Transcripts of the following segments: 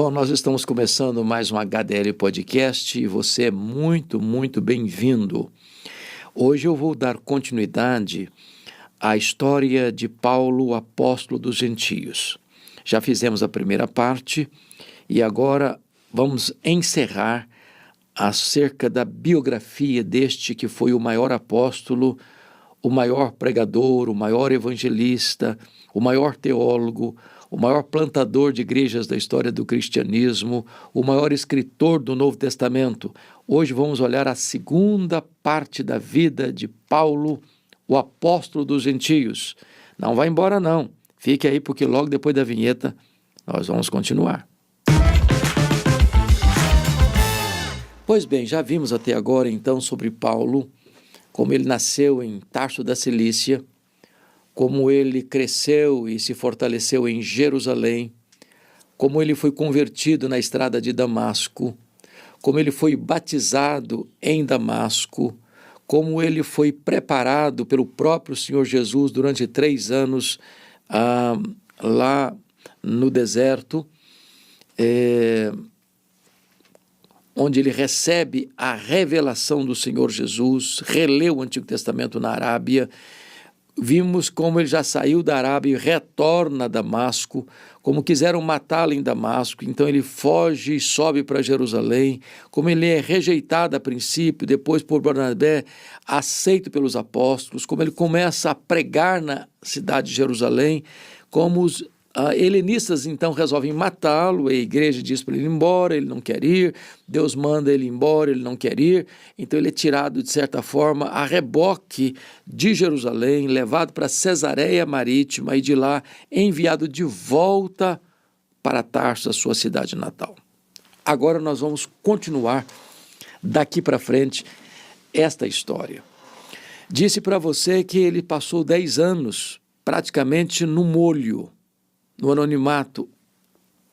Bom, nós estamos começando mais um HDL Podcast e você é muito bem-vindo. Hoje eu vou dar continuidade à história de Paulo, apóstolo dos gentios. Já fizemos a primeira parte e agora vamos encerrar acerca da biografia deste que foi o maior apóstolo, o maior pregador, o maior evangelista, o maior teólogo, o maior plantador de igrejas da história do cristianismo, o maior escritor do Novo Testamento. Hoje vamos olhar a segunda parte da vida de Paulo, o apóstolo dos gentios. Não vá embora não, fique aí porque logo depois da vinheta nós vamos continuar. Pois bem, já vimos até agora então sobre Paulo, como ele nasceu em Tarso da Cilícia, como ele cresceu e se fortaleceu em Jerusalém, como ele foi convertido na estrada de Damasco, como ele foi batizado em Damasco, como ele foi preparado pelo próprio Senhor Jesus durante 3 anos lá no deserto, onde ele recebe a revelação do Senhor Jesus, releu o Antigo Testamento na Arábia. Vimos como ele já saiu da Arábia e retorna a Damasco, como quiseram matá-lo em Damasco, então ele foge e sobe para Jerusalém, como ele é rejeitado a princípio, depois por Barnabé, aceito pelos apóstolos, como ele começa a pregar na cidade de Jerusalém, como os helenistas então resolvem matá-lo, a igreja diz para ele ir embora, ele não quer ir, Deus manda ele embora, ele não quer ir, então ele é tirado de certa forma a reboque de Jerusalém, levado para Cesareia Marítima e de lá enviado de volta para Tarso, a sua cidade natal. Agora nós vamos continuar daqui para frente esta história. Disse para você que ele passou 10 anos praticamente no molho, no anonimato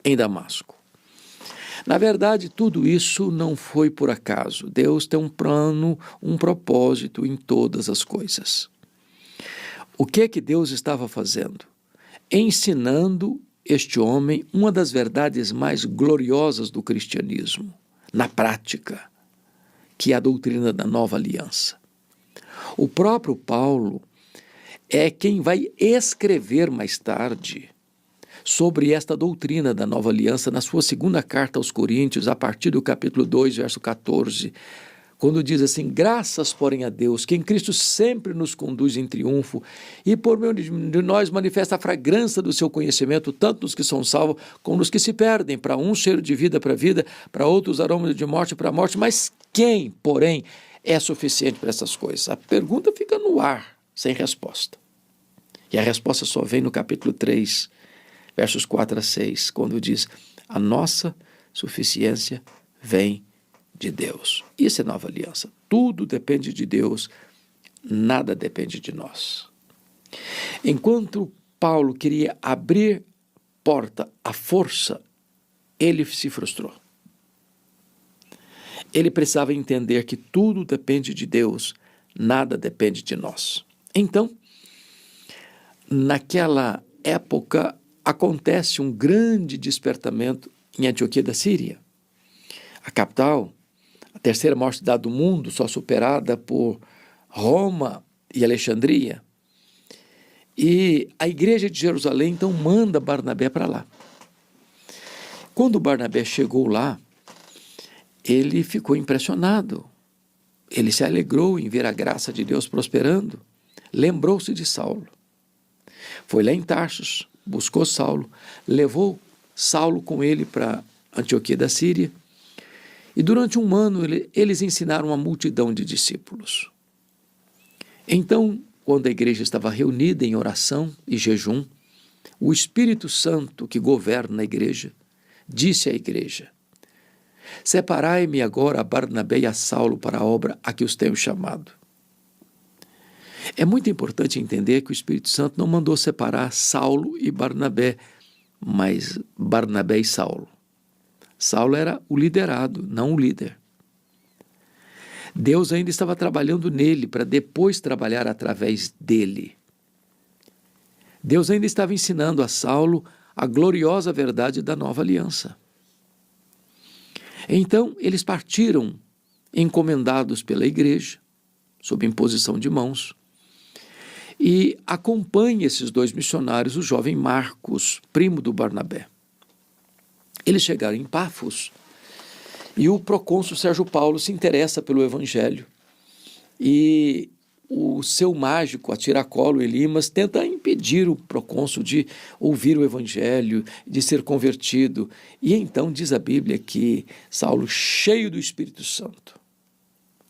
em Damasco. Na verdade, tudo isso não foi por acaso. Deus tem um plano, um propósito em todas as coisas. O que Deus estava fazendo? Ensinando este homem uma das verdades mais gloriosas do cristianismo, na prática, que é a doutrina da nova aliança. O próprio Paulo é quem vai escrever mais tarde sobre esta doutrina da nova aliança na sua segunda carta aos Coríntios, a partir do capítulo 2, verso 14, quando diz assim: graças, porém, a Deus, que em Cristo sempre nos conduz em triunfo e por meio de nós manifesta a fragrância do seu conhecimento, tanto nos que são salvos como nos que se perdem, para uns cheiro de vida para a vida, para outros aroma de morte para a morte. Mas quem, porém, é suficiente para essas coisas? A pergunta fica no ar, sem resposta. E a resposta só vem no capítulo 3, versos 4 a 6, quando diz: a nossa suficiência vem de Deus. Isso é nova aliança. Tudo depende de Deus, nada depende de nós. Enquanto Paulo queria abrir porta à força, ele se frustrou. Ele precisava entender que tudo depende de Deus, nada depende de nós. Então, naquela época, acontece um grande despertamento em Antioquia da Síria, a capital, a terceira maior cidade do mundo, só superada por Roma e Alexandria. E a igreja de Jerusalém então manda Barnabé para lá. Quando Barnabé chegou lá, ele ficou impressionado, ele se alegrou em ver a graça de Deus prosperando, lembrou-se de Saulo. Foi lá em Tarsos, buscou Saulo, levou Saulo com ele para Antioquia da Síria e durante 1 ano eles ensinaram uma multidão de discípulos. Então, quando a igreja estava reunida em oração e jejum, o Espírito Santo que governa a igreja disse à igreja: separai-me agora a Barnabé e a Saulo para a obra a que os tenho chamado. É muito importante entender que o Espírito Santo não mandou separar Saulo e Barnabé, mas Barnabé e Saulo. Saulo era o liderado, não o líder. Deus ainda estava trabalhando nele para depois trabalhar através dele. Deus ainda estava ensinando a Saulo a gloriosa verdade da nova aliança. Então, eles partiram encomendados pela igreja, sob imposição de mãos, e acompanha esses dois missionários, o jovem Marcos, primo do Barnabé. Eles chegaram em Pafos e o procônsul Sérgio Paulo se interessa pelo evangelho e o seu mágico, a tiracolo Elimas, tenta impedir o procônsul de ouvir o evangelho, de ser convertido. E então diz a Bíblia que Saulo, cheio do Espírito Santo,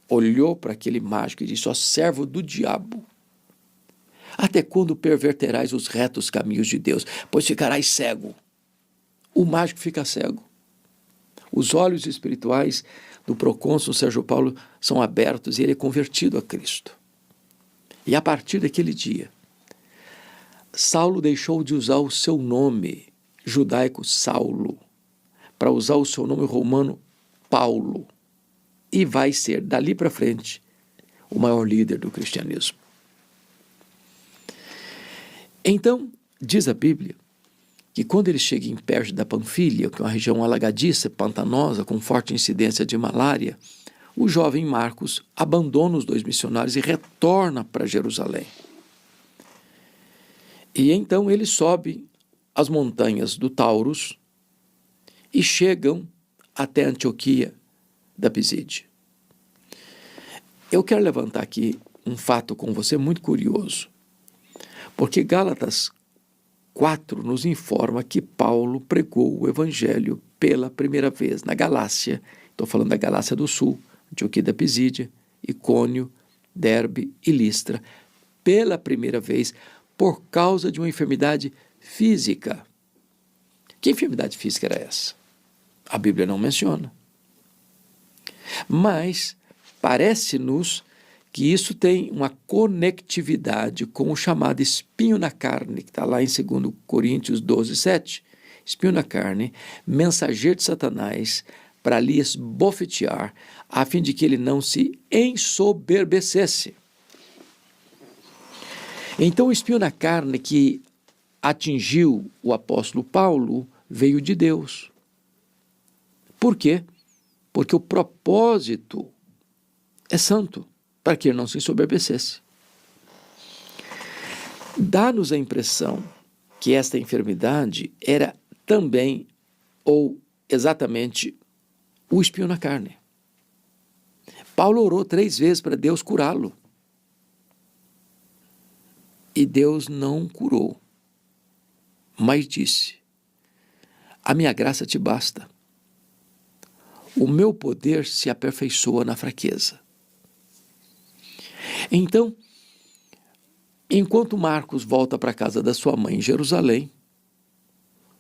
olhou para aquele mágico e disse: ó servo do diabo, até quando perverterás os retos caminhos de Deus? Pois ficarás cego. O mágico fica cego. Os olhos espirituais do procônsul Sérgio Paulo são abertos e ele é convertido a Cristo. E a partir daquele dia, Saulo deixou de usar o seu nome judaico Saulo para usar o seu nome romano Paulo e vai ser, dali para frente, o maior líder do cristianismo. Então, diz a Bíblia que quando ele chega em Perge da Panfilha, que é uma região alagadiça, pantanosa, com forte incidência de malária, o jovem Marcos abandona os dois missionários e retorna para Jerusalém. E então ele sobe as montanhas do Taurus e chegam até Antioquia da Pisídia. Eu quero levantar aqui um fato com você muito curioso, porque Gálatas 4 nos informa que Paulo pregou o evangelho pela primeira vez na Galácia. Estou falando da Galácia do Sul, Antioquia da Pisídia, Icônio, Derbe e Listra, pela primeira vez por causa de uma enfermidade física. Que enfermidade física era essa? A Bíblia não menciona. Mas parece-nos que isso tem uma conectividade com o chamado espinho na carne, que está lá em 2 Coríntios 12, 7. Espinho na carne, mensageiro de Satanás, para lhe esbofetear, a fim de que ele não se ensoberbecesse. Então o espinho na carne que atingiu o apóstolo Paulo veio de Deus. Por quê? Porque o propósito é santo, para que ele não se ensoberbecesse. Dá-nos a impressão que esta enfermidade era também, ou exatamente, o espinho na carne. Paulo orou 3 vezes para Deus curá-lo. E Deus não curou, mas disse: a minha graça te basta. O meu poder se aperfeiçoa na fraqueza. Então, enquanto Marcos volta para a casa da sua mãe em Jerusalém,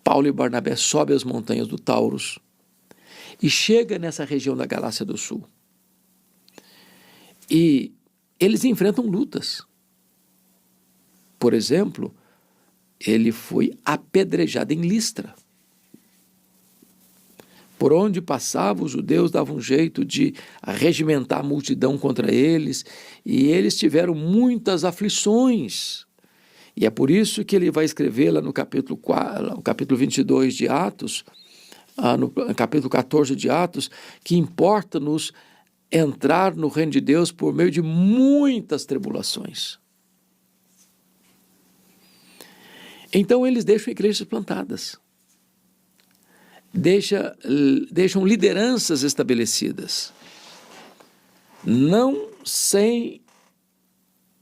Paulo e Barnabé sobem as montanhas do Taurus e chega nessa região da Galácia do Sul. E eles enfrentam lutas. Por exemplo, ele foi apedrejado em Listra. Por onde passava, os judeus davam um jeito de regimentar a multidão contra eles, e eles tiveram muitas aflições. E é por isso que ele vai escrever lá no capítulo 22 de Atos, no capítulo 14 de Atos, que importa-nos entrar no reino de Deus por meio de muitas tribulações. Então eles deixam igrejas plantadas. Deixam lideranças estabelecidas, não sem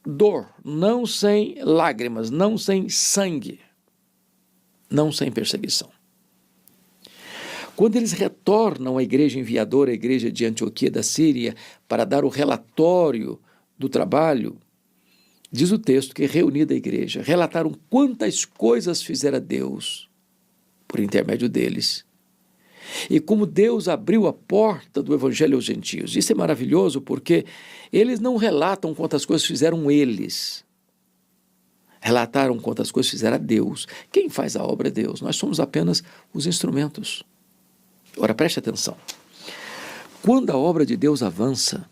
dor, não sem lágrimas, não sem sangue, não sem perseguição. Quando eles retornam à igreja enviadora, a igreja de Antioquia da Síria, para dar o relatório do trabalho, diz o texto que, reunida a igreja, relataram quantas coisas fizera Deus por intermédio deles, e como Deus abriu a porta do evangelho aos gentios. Isso é maravilhoso porque eles não relatam quantas coisas fizeram eles. Relataram quantas coisas fizeram Deus. Quem faz a obra é Deus. Nós somos apenas os instrumentos. Ora, preste atenção. Quando a obra de Deus avança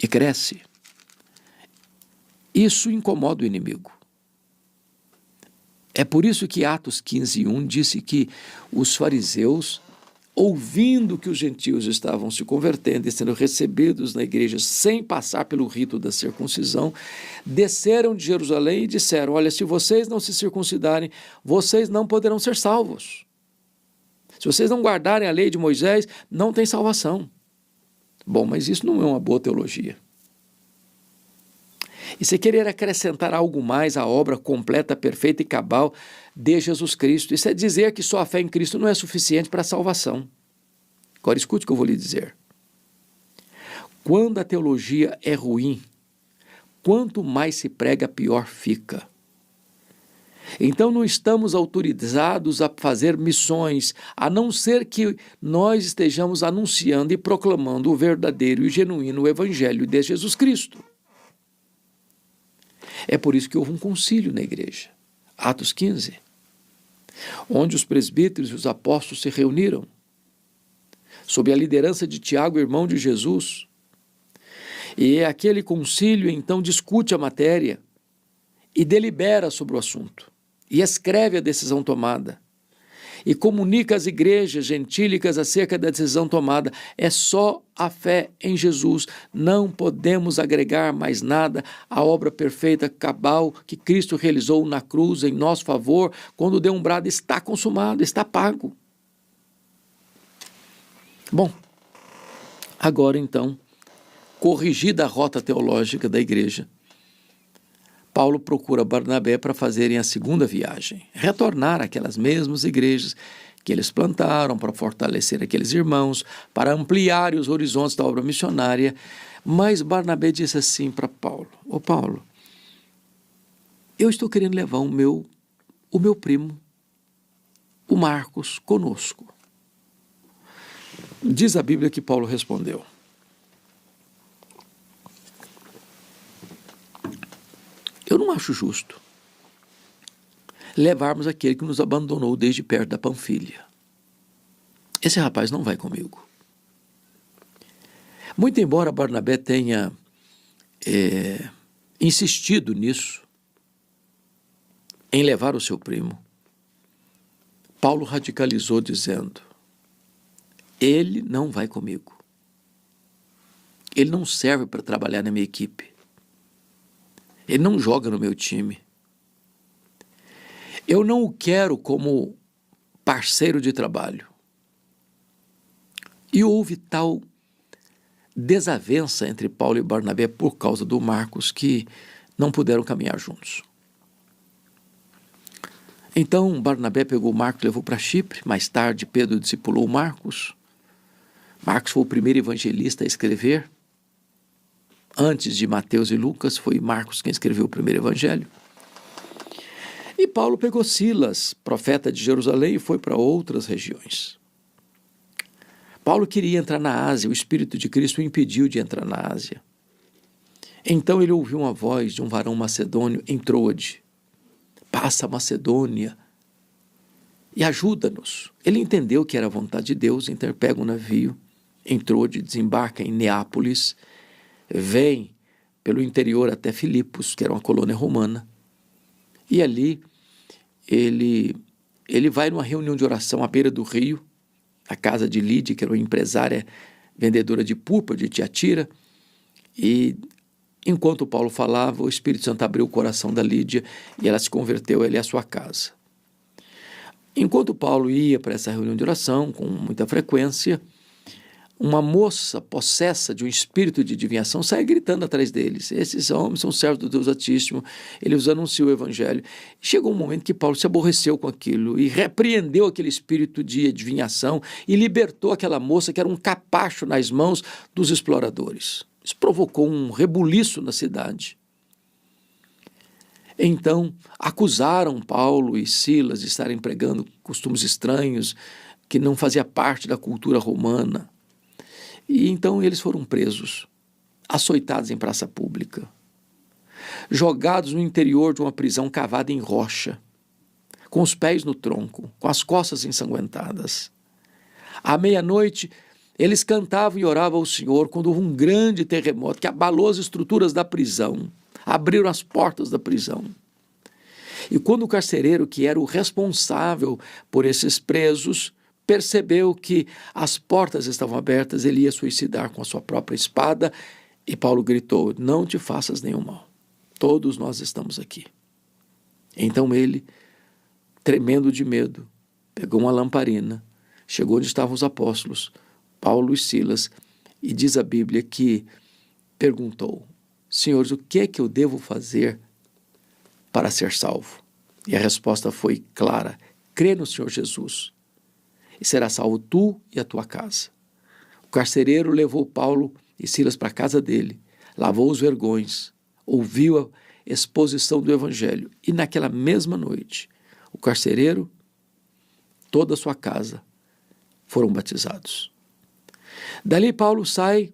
e cresce, isso incomoda o inimigo. É por isso que Atos 15:1 disse que os fariseus ouvindo que os gentios estavam se convertendo e sendo recebidos na igreja sem passar pelo rito da circuncisão, desceram de Jerusalém e disseram: olha, se vocês não se circuncidarem, vocês não poderão ser salvos. Se vocês não guardarem a lei de Moisés, não tem salvação. Bom, mas isso não é uma boa teologia. E se querer acrescentar algo mais à obra completa, perfeita e cabal de Jesus Cristo, isso é dizer que só a fé em Cristo não é suficiente para a salvação. Agora escute o que eu vou lhe dizer. Quando a teologia é ruim, quanto mais se prega, pior fica. Então não estamos autorizados a fazer missões, a não ser que nós estejamos anunciando e proclamando o verdadeiro e genuíno Evangelho de Jesus Cristo. É por isso que houve um concílio na igreja, Atos 15, onde os presbíteros e os apóstolos se reuniram, sob a liderança de Tiago, irmão de Jesus. E aquele concílio então discute a matéria e delibera sobre o assunto, e escreve a decisão tomada, e comunica às igrejas gentílicas acerca da decisão tomada. É só a fé em Jesus. Não podemos agregar mais nada à obra perfeita, cabal, que Cristo realizou na cruz em nosso favor, quando deu um brado: está consumado, está pago. Bom, agora então, corrigida a rota teológica da igreja, Paulo procura Barnabé para fazerem a segunda viagem, retornar àquelas mesmas igrejas que eles plantaram, para fortalecer aqueles irmãos, para ampliar os horizontes da obra missionária. Mas Barnabé disse assim para Paulo: ô Paulo, eu estou querendo levar o meu primo, o Marcos, conosco. Diz a Bíblia que Paulo respondeu: eu não acho justo levarmos aquele que nos abandonou desde perto da Panfilha. Esse rapaz não vai comigo. Muito embora Barnabé tenha insistido nisso, em levar o seu primo, Paulo radicalizou dizendo: ele não vai comigo. Ele não serve para trabalhar na minha equipe. Ele não joga no meu time. Eu não o quero como parceiro de trabalho. E houve tal desavença entre Paulo e Barnabé por causa do Marcos que não puderam caminhar juntos. Então Barnabé pegou o Marcos e levou para Chipre. Mais tarde Pedro discipulou o Marcos. Marcos foi o primeiro evangelista a escrever. Antes de Mateus e Lucas, foi Marcos quem escreveu o primeiro evangelho. E Paulo pegou Silas, profeta de Jerusalém, e foi para outras regiões. Paulo queria entrar na Ásia, o Espírito de Cristo o impediu de entrar na Ásia. Então ele ouviu uma voz de um varão macedônio em Troade: passa a Macedônia e ajuda-nos. Ele entendeu que era a vontade de Deus, então pega um navio em Troade, desembarca em Neápolis, vem pelo interior até Filipos, que era uma colônia romana, e ali ele vai numa reunião de oração à beira do rio, a casa de Lídia, que era uma empresária vendedora de púrpura de Tiatira, e enquanto Paulo falava, o Espírito Santo abriu o coração da Lídia e ela se converteu ali à sua casa. Enquanto Paulo ia para essa reunião de oração, com muita frequência, uma moça possessa de um espírito de adivinhação sai gritando atrás deles: esses homens são servos do Deus Altíssimo, eles anunciam o Evangelho. Chegou um momento que Paulo se aborreceu com aquilo e repreendeu aquele espírito de adivinhação e libertou aquela moça que era um capacho nas mãos dos exploradores. Isso provocou um rebuliço na cidade. Então acusaram Paulo e Silas de estarem pregando costumes estranhos que não fazia parte da cultura romana. E então eles foram presos, açoitados em praça pública, jogados no interior de uma prisão cavada em rocha, com os pés no tronco, com as costas ensanguentadas. À meia-noite, eles cantavam e oravam ao Senhor quando houve um grande terremoto que abalou as estruturas da prisão, abriram as portas da prisão. E quando o carcereiro, que era o responsável por esses presos, percebeu que as portas estavam abertas, ele ia suicidar com a sua própria espada, e Paulo gritou: não te faças nenhum mal, todos nós estamos aqui. Então ele, tremendo de medo, pegou uma lamparina, chegou onde estavam os apóstolos, Paulo e Silas, e diz a Bíblia que perguntou: senhores, o que é que eu devo fazer para ser salvo? E a resposta foi clara: crê no Senhor Jesus, e será salvo tu e a tua casa. O carcereiro levou Paulo e Silas para a casa dele, lavou os vergões, ouviu a exposição do Evangelho, e naquela mesma noite, o carcereiro, toda a sua casa, foram batizados. Dali Paulo sai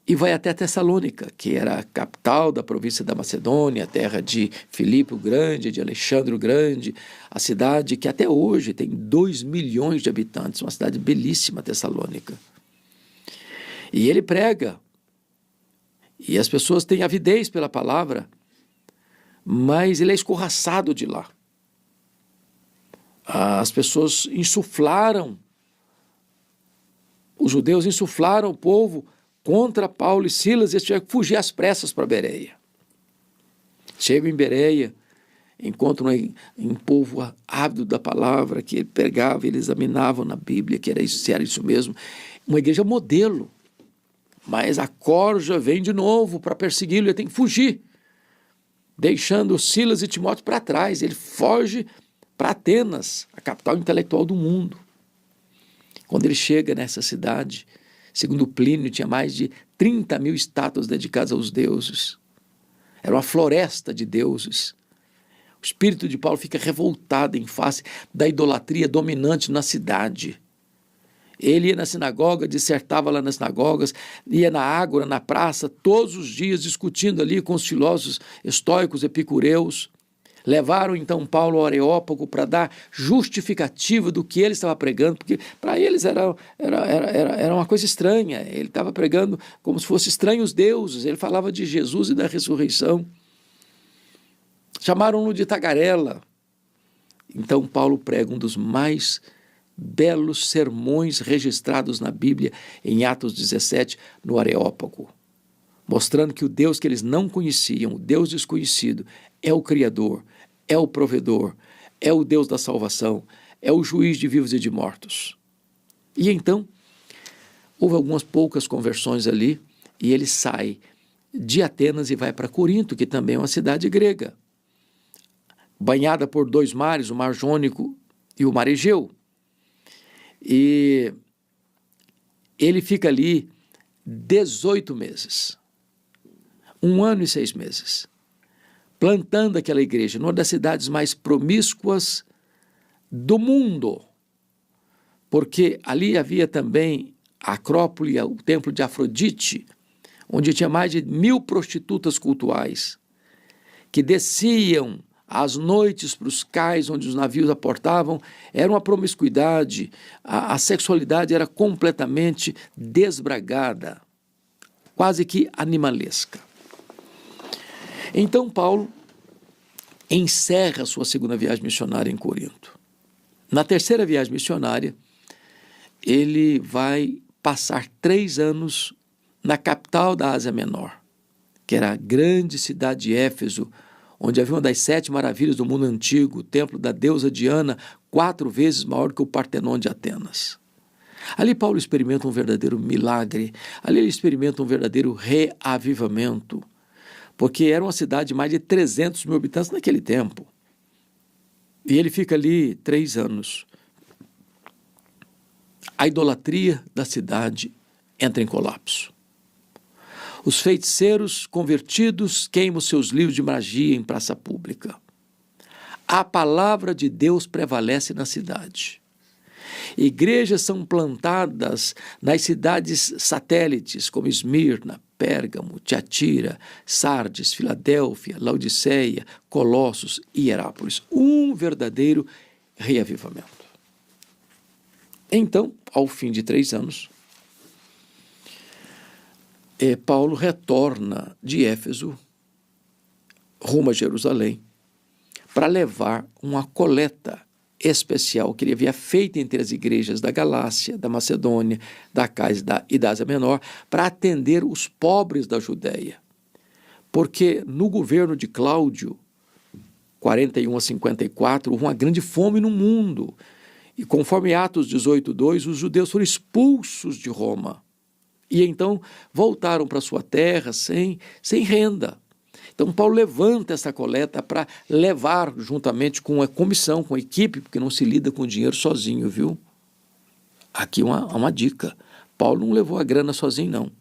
e vai até Tessalônica, que era a capital da província da Macedônia, a terra de Filipe o Grande, de Alexandre o Grande, a cidade que até hoje tem 2 milhões de habitantes, uma cidade belíssima, Tessalônica. E ele prega, e as pessoas têm avidez pela palavra, mas ele é escorraçado de lá. As pessoas insuflaram, os judeus insuflaram o povo contra Paulo e Silas, e eles tiveram que fugir às pressas para Bereia. Chegam em Bereia, encontram um povo ávido da palavra, que ele pegava, eles examinavam na Bíblia, que era isso, se era isso mesmo. Uma igreja modelo, mas a corja vem de novo para persegui-lo, ele tem que fugir, deixando Silas e Timóteo para trás. Ele foge para Atenas, a capital intelectual do mundo. Quando ele chega nessa cidade, segundo Plínio, tinha mais de 30 mil estátuas dedicadas aos deuses. Era uma floresta de deuses. O espírito de Paulo fica revoltado em face da idolatria dominante na cidade. Ele ia na sinagoga, dissertava lá nas sinagogas, ia na ágora, na praça, todos os dias discutindo ali com os filósofos estoicos, epicureus. Levaram então Paulo ao Areópago para dar justificativa do que ele estava pregando, porque para eles era uma coisa estranha. Ele estava pregando como se fosse estranho os deuses, ele falava de Jesus e da ressurreição. Chamaram-no de tagarela. Então Paulo prega um dos mais belos sermões registrados na Bíblia, em Atos 17, no Areópago, mostrando que o Deus que eles não conheciam, o Deus desconhecido, é o Criador, é o provedor, é o Deus da salvação, é o juiz de vivos e de mortos. E então, houve algumas poucas conversões ali, e ele sai de Atenas e vai para Corinto, que também é uma cidade grega, banhada por 2 mares, o Mar Jônico e o Mar Egeu. E ele fica ali 18 meses, 1 ano e 6 meses, plantando aquela igreja, numa das cidades mais promíscuas do mundo, porque ali havia também a Acrópole, o templo de Afrodite, onde tinha mais de 1000 prostitutas cultuais, que desciam às noites para os cais onde os navios aportavam. Era uma promiscuidade, a sexualidade era completamente desbragada, quase que animalesca. Então Paulo encerra a sua segunda viagem missionária em Corinto. Na terceira viagem missionária, ele vai passar 3 anos na capital da Ásia Menor, que era a grande cidade de Éfeso, onde havia uma das 7 maravilhas do mundo antigo, o templo da deusa Diana, 4 vezes maior que o Partenon de Atenas. Ali Paulo experimenta um verdadeiro milagre, ali ele experimenta um verdadeiro reavivamento, porque era uma cidade de mais de 300 mil habitantes naquele tempo. E ele fica ali 3 anos. A idolatria da cidade entra em colapso. Os feiticeiros convertidos queimam seus livros de magia em praça pública. A palavra de Deus prevalece na cidade. Igrejas são plantadas nas cidades satélites, como Esmirna, Pérgamo, Tiatira, Sardes, Filadélfia, Laodiceia, Colossos e Hierápolis. Um verdadeiro reavivamento. Então, ao fim de 3 anos, Paulo retorna de Éfeso rumo a Jerusalém para levar uma coleta especial que ele havia feito entre as igrejas da Galácia, da Macedônia, da Ásia e da Ásia Menor, para atender os pobres da Judéia. Porque no governo de Cláudio, 41 a 54, houve uma grande fome no mundo. E conforme Atos 18:2, os judeus foram expulsos de Roma. E então voltaram para sua terra sem renda. Então Paulo levanta essa coleta para levar juntamente com a comissão, com a equipe, porque não se lida com dinheiro sozinho, viu? Aqui uma dica. Paulo não levou a grana sozinho, não.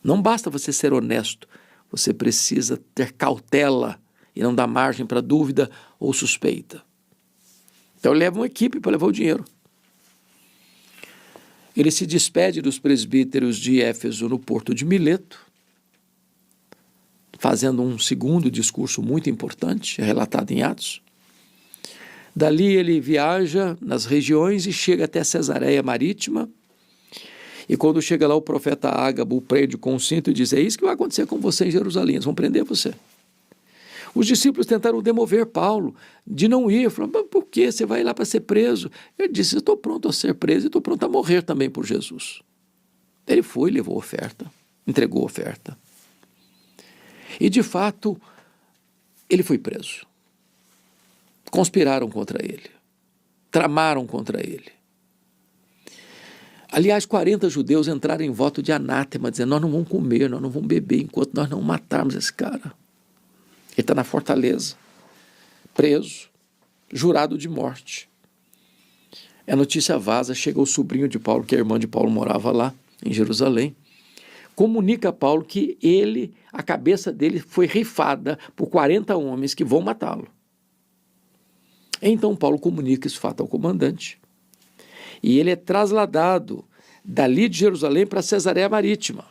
Não basta você ser honesto, você precisa ter cautela e não dar margem para dúvida ou suspeita. Então ele leva uma equipe para levar o dinheiro. Ele se despede dos presbíteros de Éfeso no porto de Mileto, fazendo um segundo discurso muito importante, relatado em Atos. Dali ele viaja nas regiões e chega até Cesareia Marítima. E quando chega lá, o profeta Ágabo o prende com um cinto e diz: é isso que vai acontecer com você em Jerusalém, eles vão prender você. Os discípulos tentaram demover Paulo de não ir. Falaram: mas por que você vai lá para ser preso? Ele disse: eu estou pronto a ser preso e estou pronto a morrer também por Jesus. Ele foi, levou a oferta, entregou a oferta. E de fato, ele foi preso. Conspiraram contra ele. Tramaram contra ele. Aliás, 40 judeus entraram em voto de anátema, dizendo: nós não vamos comer, nós não vamos beber enquanto nós não matarmos esse cara. Ele está na fortaleza, preso, jurado de morte. A notícia vaza, chega o sobrinho de Paulo, que a irmã de Paulo morava lá, em Jerusalém, comunica a Paulo que a cabeça dele foi rifada por 40 homens que vão matá-lo. Então Paulo comunica esse fato ao comandante. E ele é trasladado dali de Jerusalém para Cesareia Marítima,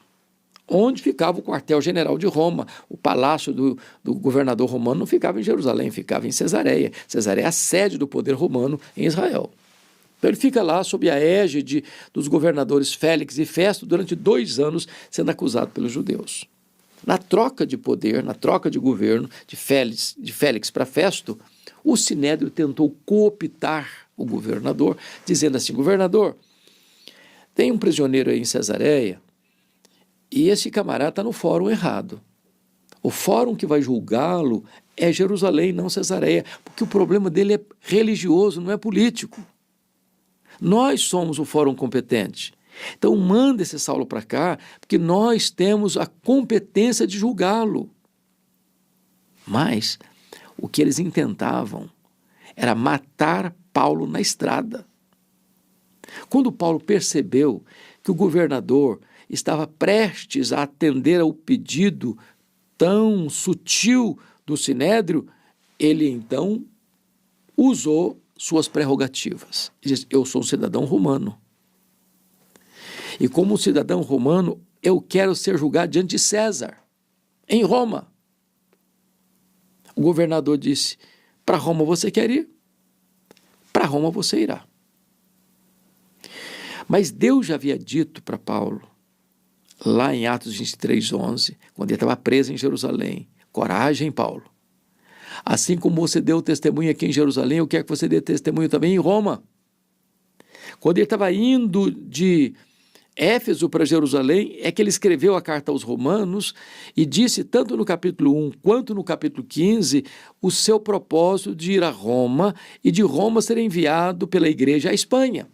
onde ficava o quartel-general de Roma. O palácio do governador romano não ficava em Jerusalém, ficava em Cesareia. Cesareia é a sede do poder romano em Israel. Então ele fica lá sob a égide dos governadores Félix e Festo durante 2 anos, sendo acusado pelos judeus. Na troca de poder, na troca de governo de Félix para Festo, o Sinédrio tentou cooptar o governador, dizendo assim: governador, tem um prisioneiro aí em Cesareia e esse camarada está no fórum errado. O fórum que vai julgá-lo é Jerusalém, não Cesareia, porque o problema dele é religioso, não é político. Nós somos o fórum competente. Então manda esse Saulo para cá, porque nós temos a competência de julgá-lo. Mas o que eles intentavam era matar Paulo na estrada. Quando Paulo percebeu que o governador estava prestes a atender ao pedido tão sutil do Sinédrio, ele então usou suas prerrogativas. Ele disse: eu sou um cidadão romano. E como cidadão romano, eu quero ser julgado diante de César, em Roma. O governador disse: para Roma você quer ir? Para Roma você irá. Mas Deus já havia dito para Paulo, lá em Atos 23:11, quando ele estava preso em Jerusalém: coragem, Paulo. Assim como você deu testemunho aqui em Jerusalém, eu quero que você dê testemunho também em Roma. Quando ele estava indo de Éfeso para Jerusalém, é que ele escreveu a carta aos Romanos e disse, tanto no capítulo 1 quanto no capítulo 15, o seu propósito de ir a Roma e de Roma ser enviado pela igreja à Espanha.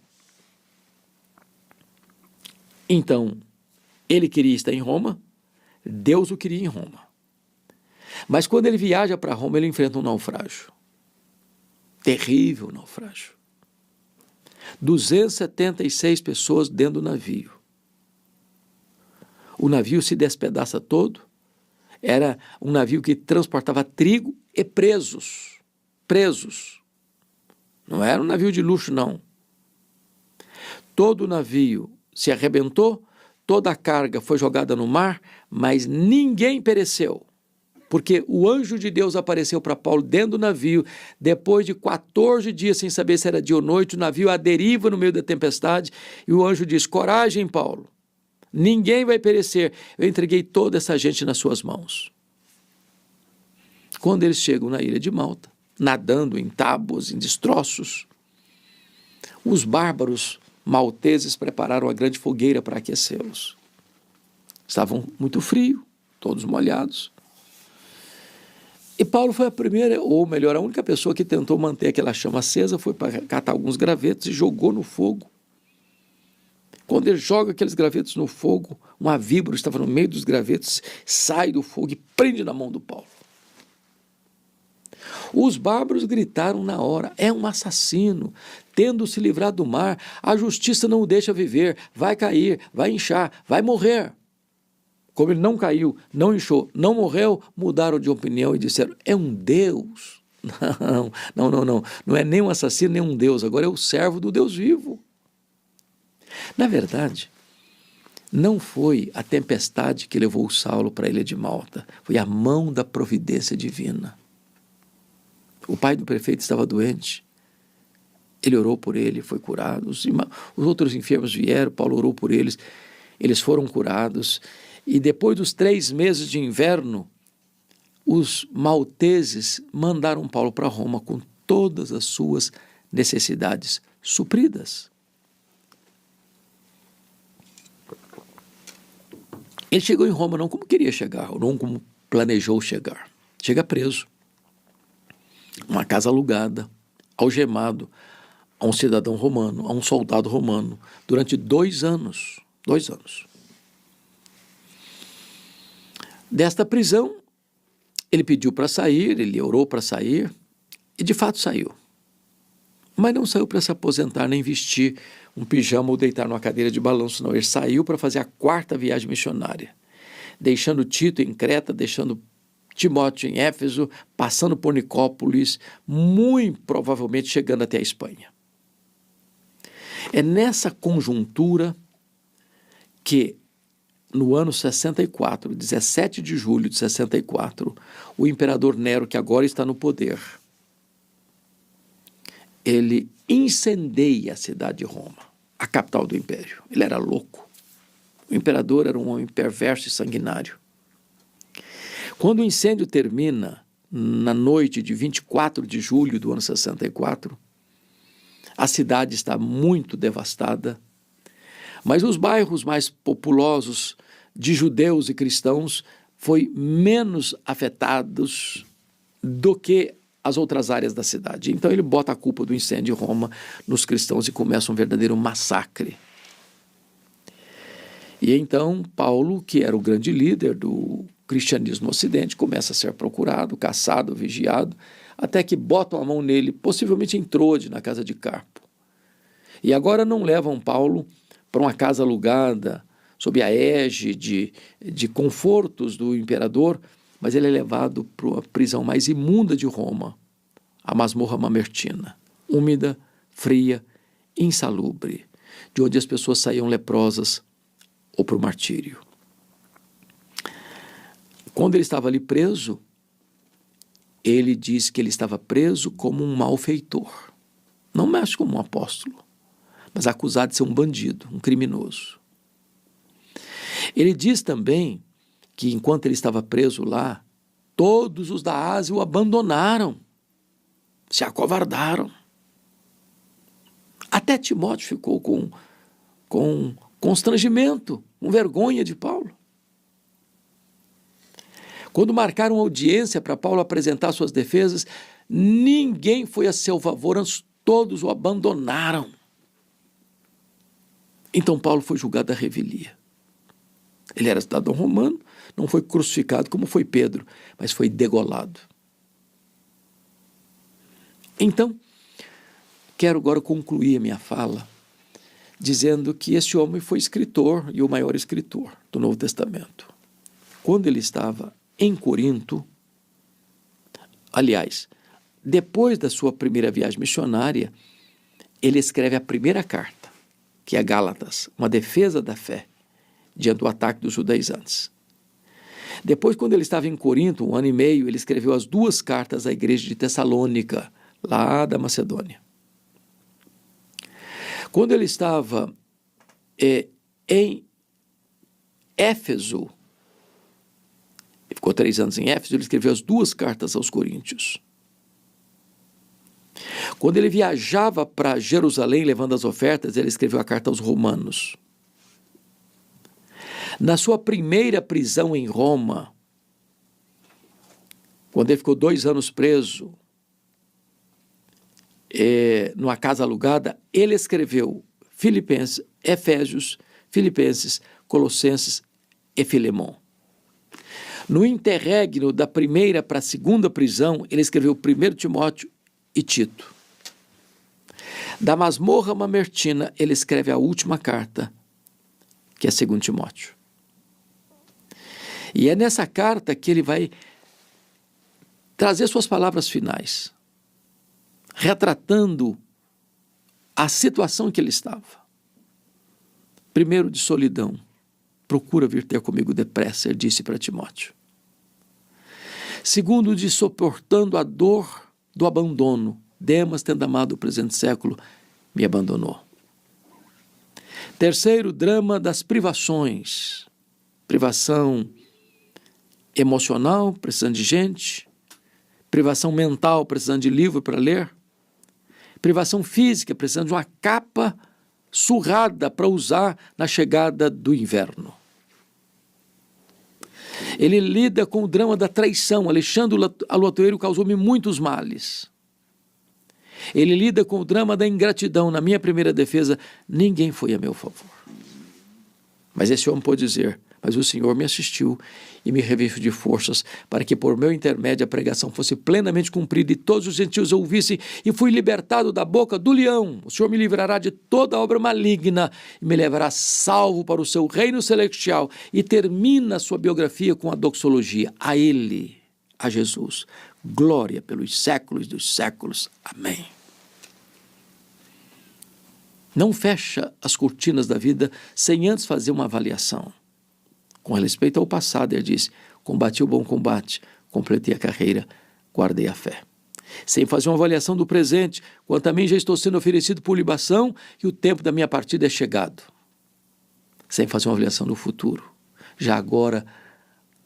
Então, ele queria estar em Roma, Deus o queria em Roma. Mas quando ele viaja para Roma, ele enfrenta um naufrágio. Terrível naufrágio. 276 pessoas dentro do navio. O navio se despedaça todo. Era um navio que transportava trigo e presos. Presos. Não era um navio de luxo, não. Todo o navio se arrebentou, toda a carga foi jogada no mar, mas ninguém pereceu. Porque o anjo de Deus apareceu para Paulo dentro do navio, depois de 14 dias sem saber se era dia ou noite, o navio à deriva no meio da tempestade, e o anjo diz: coragem, Paulo, ninguém vai perecer, eu entreguei toda essa gente nas suas mãos. Quando eles chegam na ilha de Malta, nadando em tábuas, em destroços. Os bárbaros malteses prepararam a grande fogueira para aquecê-los. Estavam muito frio, todos molhados. E Paulo foi a primeira, ou melhor, a única pessoa que tentou manter aquela chama acesa, foi para catar alguns gravetos e jogou no fogo. Quando ele joga aqueles gravetos no fogo, uma víbora estava no meio dos gravetos, sai do fogo e prende na mão do Paulo. Os bárbaros gritaram na hora: é um assassino, tendo se livrado do mar, a justiça não o deixa viver, vai cair, vai inchar, vai morrer. Como ele não caiu, não inchou, não morreu, mudaram de opinião e disseram: é um Deus. Não é nem um assassino, nem um Deus, agora é o servo do Deus vivo. Na verdade, não foi a tempestade que levou Saulo para a ilha de Malta, foi a mão da providência divina. O pai do prefeito estava doente, ele orou por ele, foi curado. Os outros enfermos vieram, Paulo orou por eles, eles foram curados. E depois dos 3 meses de inverno, os malteses mandaram Paulo para Roma com todas as suas necessidades supridas. Ele chegou em Roma não como queria chegar, ou não como planejou chegar. Chega preso. Uma casa alugada, algemado a um cidadão romano, a um soldado romano, durante 2 anos. 2 anos. Desta prisão, ele pediu para sair, ele orou para sair, e de fato saiu. Mas não saiu para se aposentar, nem vestir um pijama ou deitar numa cadeira de balanço, não. Ele saiu para fazer a 4ª viagem missionária, deixando Tito em Creta, deixando Timóteo em Éfeso, passando por Nicópolis, muito provavelmente chegando até a Espanha. É nessa conjuntura que, no ano 64, 17 de julho de 64, o imperador Nero, que agora está no poder, ele incendeia a cidade de Roma, a capital do império. Ele era louco. O imperador era um homem perverso e sanguinário. Quando o incêndio termina, na noite de 24 de julho do ano 64, a cidade está muito devastada, mas os bairros mais populosos de judeus e cristãos foram menos afetados do que as outras áreas da cidade. Então ele bota a culpa do incêndio de Roma nos cristãos e começa um verdadeiro massacre. E então Paulo, que era o grande líder do cristianismo no Ocidente, começa a ser procurado, caçado, vigiado, até que botam a mão nele, possivelmente em Trode, na casa de Carpo. E agora não levam Paulo para uma casa alugada, sob a égide de confortos do imperador, mas ele é levado para a prisão mais imunda de Roma, a masmorra mamertina, úmida, fria, insalubre, de onde as pessoas saíam leprosas ou para o martírio. Quando ele estava ali preso, ele diz que ele estava preso como um malfeitor, não mais como um apóstolo, mas acusado de ser um bandido, um criminoso. Ele diz também que enquanto ele estava preso lá, todos os da Ásia o abandonaram, se acovardaram. Até Timóteo ficou com constrangimento, com vergonha de Paulo. Quando marcaram audiência para Paulo apresentar suas defesas, ninguém foi a seu favor, antes todos o abandonaram. Então Paulo foi julgado à revelia. Ele era cidadão romano, não foi crucificado como foi Pedro, mas foi degolado. Então, quero agora concluir a minha fala dizendo que esse homem foi escritor e o maior escritor do Novo Testamento. Quando ele estava em Corinto, aliás, depois da sua primeira viagem missionária, ele escreve a primeira carta, que é Gálatas, uma defesa da fé, diante do ataque dos judaizantes. Depois, quando ele estava em Corinto, 1 ano e meio, ele escreveu as 2 cartas à igreja de Tessalônica, lá da Macedônia. Quando ele estava em Éfeso, ficou 3 anos em Éfeso, ele escreveu as 2 cartas aos Coríntios. Quando ele viajava para Jerusalém levando as ofertas, ele escreveu a carta aos Romanos. Na sua primeira prisão em Roma, quando ele ficou 2 anos preso, numa casa alugada, ele escreveu Filipenses, Efésios, Filipenses, Colossenses e Filemão. No interregno da primeira para a segunda prisão, ele escreveu 1 Timóteo e Tito. Da masmorra mamertina, ele escreve a última carta, que é 2 Timóteo. E é nessa carta que ele vai trazer suas palavras finais, retratando a situação em que ele estava. Primeiro, de solidão. Procura vir ter comigo depressa, ele disse para Timóteo. Segundo, de suportando a dor do abandono. Demas, tendo amado o presente século, me abandonou. Terceiro, drama das privações. Privação emocional, precisando de gente. Privação mental, precisando de livro para ler. Privação física, precisando de uma capa surrada para usar na chegada do inverno. Ele lida com o drama da traição. Alexandre Alotoeiro causou-me muitos males. Ele lida com o drama da ingratidão. Na minha primeira defesa, ninguém foi a meu favor. Mas esse homem pôde dizer, mas o Senhor me assistiu e me revestiu de forças para que por meu intermédio a pregação fosse plenamente cumprida e todos os gentios ouvissem, e fui libertado da boca do leão. O Senhor me livrará de toda obra maligna e me levará salvo para o seu reino celestial. E termina a sua biografia com a doxologia. A Ele, a Jesus, glória pelos séculos dos séculos. Amém. Não fecha as cortinas da vida sem antes fazer uma avaliação. Com respeito ao passado, ele disse, combati o bom combate, completei a carreira, guardei a fé. Sem fazer uma avaliação do presente, quanto a mim já estou sendo oferecido por libação e o tempo da minha partida é chegado. Sem fazer uma avaliação do futuro. Já agora,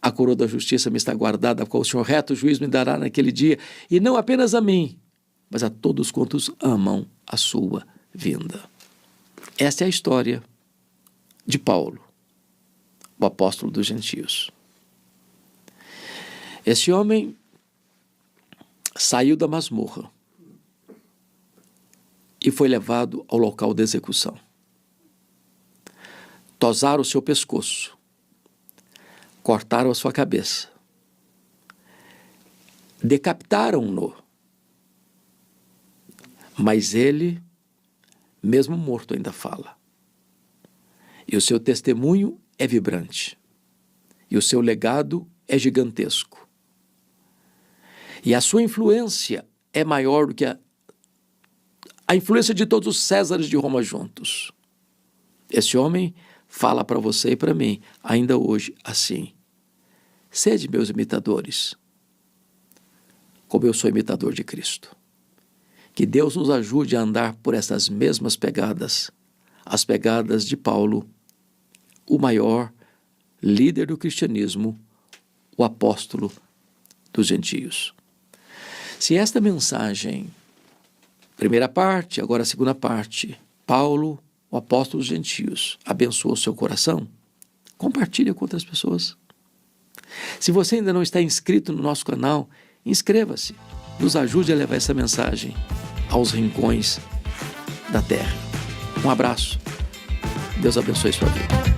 a coroa da justiça me está guardada, a qual o Senhor reto juiz me dará naquele dia, e não apenas a mim, mas a todos quantos amam a sua vinda. Esta é a história de Paulo, o apóstolo dos gentios. Esse homem saiu da masmorra e foi levado ao local da execução. Tosaram o seu pescoço, cortaram a sua cabeça, decapitaram-no, mas ele, mesmo morto, ainda fala. E o seu testemunho é vibrante. E o seu legado é gigantesco. E a sua influência é maior do que a influência de todos os Césares de Roma juntos. Esse homem fala para você e para mim, ainda hoje, assim. Sede meus imitadores, como eu sou imitador de Cristo. Que Deus nos ajude a andar por essas mesmas pegadas, as pegadas de Paulo, o maior líder do cristianismo, o apóstolo dos gentios. Se esta mensagem, primeira parte, agora a segunda parte, Paulo, o apóstolo dos gentios, abençoou o seu coração, compartilhe com outras pessoas. Se você ainda não está inscrito no nosso canal, inscreva-se, nos ajude a levar essa mensagem aos rincões da terra. Um abraço, Deus abençoe sua vida.